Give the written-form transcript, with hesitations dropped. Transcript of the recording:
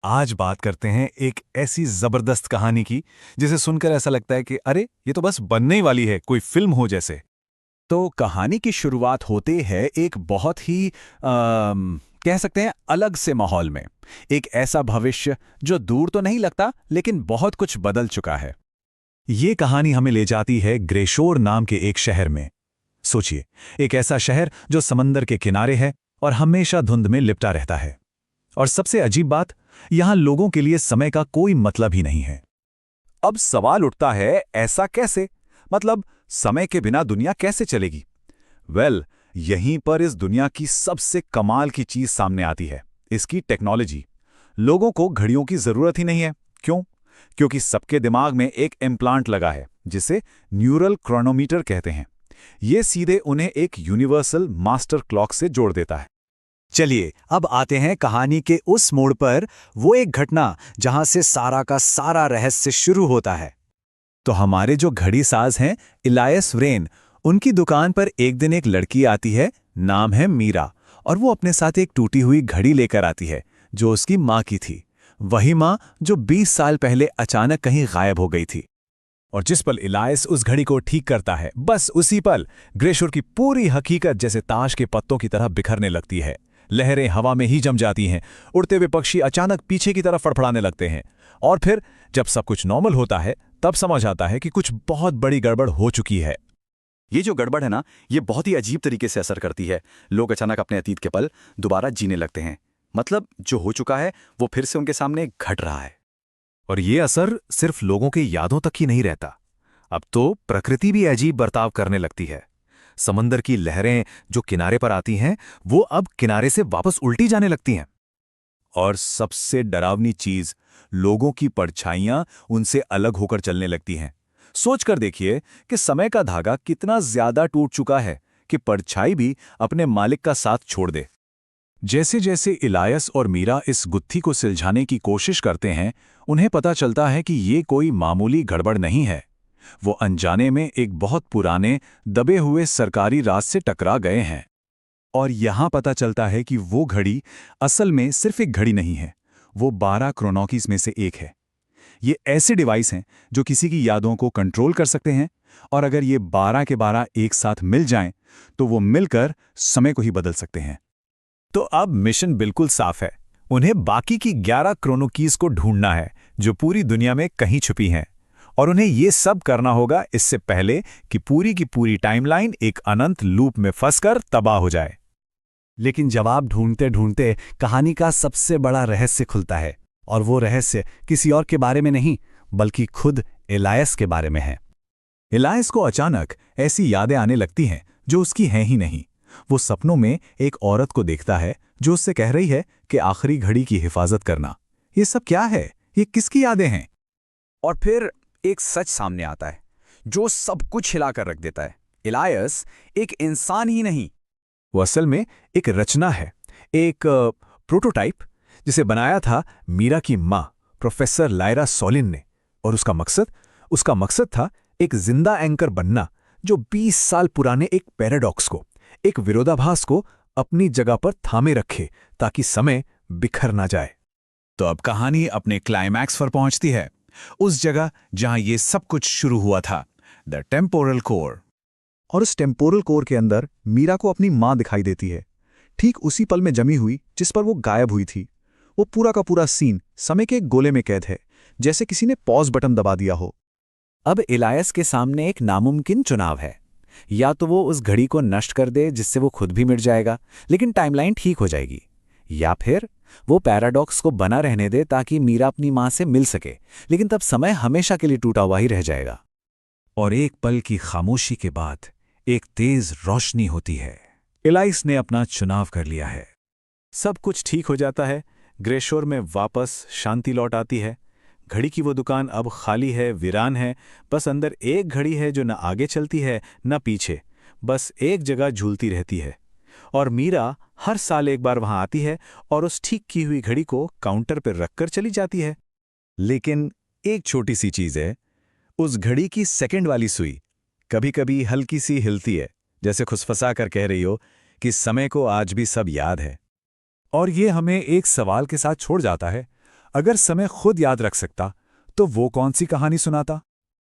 आज बात करते हैं एक ऐसी जबरदस्त कहानी की जिसे सुनकर ऐसा लगता है कि अरे ये तो बस बनने ही वाली है, कोई फिल्म हो जैसे। तो कहानी की शुरुआत होती है एक बहुत ही कह सकते हैं अलग से माहौल में। एक ऐसा भविष्य जो दूर तो नहीं लगता लेकिन बहुत कुछ बदल चुका है। ये कहानी हमें ले जाती है ग्रेशोर नाम के एक शहर में। सोचिए, एक ऐसा शहर जो समंदर के किनारे है और हमेशा धुंध में लिपटा रहता है। और सबसे अजीब बात, यहां लोगों के लिए समय का कोई मतलब ही नहीं है। अब सवाल उठता है, ऐसा कैसे? मतलब समय के बिना दुनिया कैसे चलेगी? यहीं पर इस दुनिया की सबसे कमाल की चीज सामने आती है, इसकी टेक्नोलॉजी। लोगों को घड़ियों की जरूरत ही नहीं है। क्यों? क्योंकि सबके दिमाग में एक इम्प्लांट लगा है जिसे न्यूरल क्रोनोमीटर कहते हैं। ये सीधे उन्हें एक यूनिवर्सल मास्टर क्लॉक से जोड़ देता है। चलिए अब आते हैं कहानी के उस मोड़ पर, वो एक घटना जहां से सारा का सारा रहस्य शुरू होता है। तो हमारे जो घड़ी साज हैं इलायस व्रेन, उनकी दुकान पर एक दिन एक लड़की आती है, नाम है मीरा। और वो अपने साथ एक टूटी हुई घड़ी लेकर आती है जो उसकी माँ की थी। वही माँ जो 20 साल पहले अचानक कहीं गायब हो गई थी। और जिस पल इलायस उस घड़ी को ठीक करता है, बस उसी पल ग्रेशोर की पूरी हकीकत जैसे ताश के पत्तों की तरह बिखरने लगती है। लहरें हवा में ही जम जाती हैं, उड़ते हुए पक्षी अचानक पीछे की तरफ फड़फड़ाने लगते हैं। और फिर जब सब कुछ नॉर्मल होता है तब समझ आता है कि कुछ बहुत बड़ी गड़बड़ हो चुकी है। ये जो गड़बड़ है ना, ये बहुत ही अजीब तरीके से असर करती है। लोग अचानक अपने अतीत के पल दोबारा जीने लगते हैं। मतलब जो हो चुका है वो फिर से उनके सामने घट रहा है। और ये असर सिर्फ लोगों के यादों तक ही नहीं रहता, अब तो प्रकृति भी अजीब बर्ताव करने लगती है। समंदर की लहरें जो किनारे पर आती हैं, वो अब किनारे से वापस उल्टी जाने लगती हैं। और सबसे डरावनी चीज, लोगों की परछाइयां उनसे अलग होकर चलने लगती हैं। सोचकर देखिए कि समय का धागा कितना ज्यादा टूट चुका है कि परछाई भी अपने मालिक का साथ छोड़ दे। जैसे जैसे इलायस और मीरा इस गुत्थी को सुलझाने की कोशिश करते हैं, उन्हें पता चलता है कि ये कोई मामूली गड़बड़ नहीं है। वो अनजाने में एक बहुत पुराने दबे हुए सरकारी राज से टकरा गए हैं। और यहां पता चलता है कि वो घड़ी असल में सिर्फ एक घड़ी नहीं है, वो 12 क्रोनॉकीज में से एक है। ये ऐसे डिवाइस हैं जो किसी की यादों को कंट्रोल कर सकते हैं। और अगर ये 12 के 12 एक साथ मिल जाएं, तो वो मिलकर समय को ही बदल सकते हैं। तो अब मिशन बिल्कुल साफ है, उन्हें बाकी की 11 क्रोनोकीज को ढूंढना है जो पूरी दुनिया में कहीं छुपी हैं। और उन्हें ये सब करना होगा इससे पहले कि पूरी की पूरी टाइमलाइन एक अनंत लूप में फंसकर तबाह हो जाए। लेकिन जवाब ढूंढते ढूंढते कहानी का सबसे बड़ा रहस्य खुलता है। और वो रहस्य किसी और के बारे में नहीं, बल्कि खुद इलायस के बारे में है। इलायस को अचानक ऐसी यादें आने लगती हैं जो उसकी हैं ही नहीं। वो सपनों में एक औरत को देखता है जो उससे कह रही है कि आखिरी घड़ी की हिफाजत करना। ये सब क्या है? ये किसकी यादें हैं? और फिर एक सच सामने आता है जो सब कुछ हिलाकर रख देता है। इलायस एक इंसान ही नहीं, वो असल में एक रचना है, एक प्रोटोटाइप जिसे बनाया था मीरा की माँ प्रोफेसर लायरा सोलिन ने। और उसका मकसद था एक जिंदा एंकर बनना जो 20 साल पुराने एक पैराडॉक्स को, एक विरोधाभास को अपनी जगह पर थामे रखे ताकि समय बिखर ना जाए। तो अब कहानी अपने क्लाइमैक्स पर पहुंचती है, उस जगह जहां ये सब कुछ शुरू हुआ था, द टेम्पोरल कोर। और उस टेम्पोरल कोर के अंदर मीरा को अपनी मां दिखाई देती है, ठीक उसी पल में जमी हुई जिस पर वो गायब हुई थी। वो पूरा का पूरा सीन समय के एक गोले में कैद है, जैसे किसी ने पॉज बटन दबा दिया हो। अब इलायस के सामने एक नामुमकिन चुनाव है। या तो वो उस घड़ी को नष्ट कर दे जिससे वो खुद भी मिट जाएगा लेकिन टाइमलाइन ठीक हो जाएगी, या फिर वो पैराडॉक्स को बना रहने दे ताकि मीरा अपनी मां से मिल सके, लेकिन तब समय हमेशा के लिए टूटा हुआ ही रह जाएगा। और एक पल की खामोशी के बाद एक तेज रोशनी होती है। इलायस ने अपना चुनाव कर लिया है। सब कुछ ठीक हो जाता है, ग्रेशोर में वापस शांति लौट आती है। घड़ी की वो दुकान अब खाली है, वीरान है। बस अंदर एक घड़ी है जो न आगे चलती है न पीछे, बस एक जगह झूलती रहती है। और मीरा हर साल एक बार वहां आती है और उस ठीक की हुई घड़ी को काउंटर पर रखकर चली जाती है। लेकिन एक छोटी सी चीज है, उस घड़ी की सेकंड वाली सुई कभी कभी हल्की सी हिलती है, जैसे खुसफसा कर कह रही हो कि समय को आज भी सब याद है। और ये हमें एक सवाल के साथ छोड़ जाता है, अगर समय खुद याद रख सकता तो वो कौन सी कहानी सुनाता?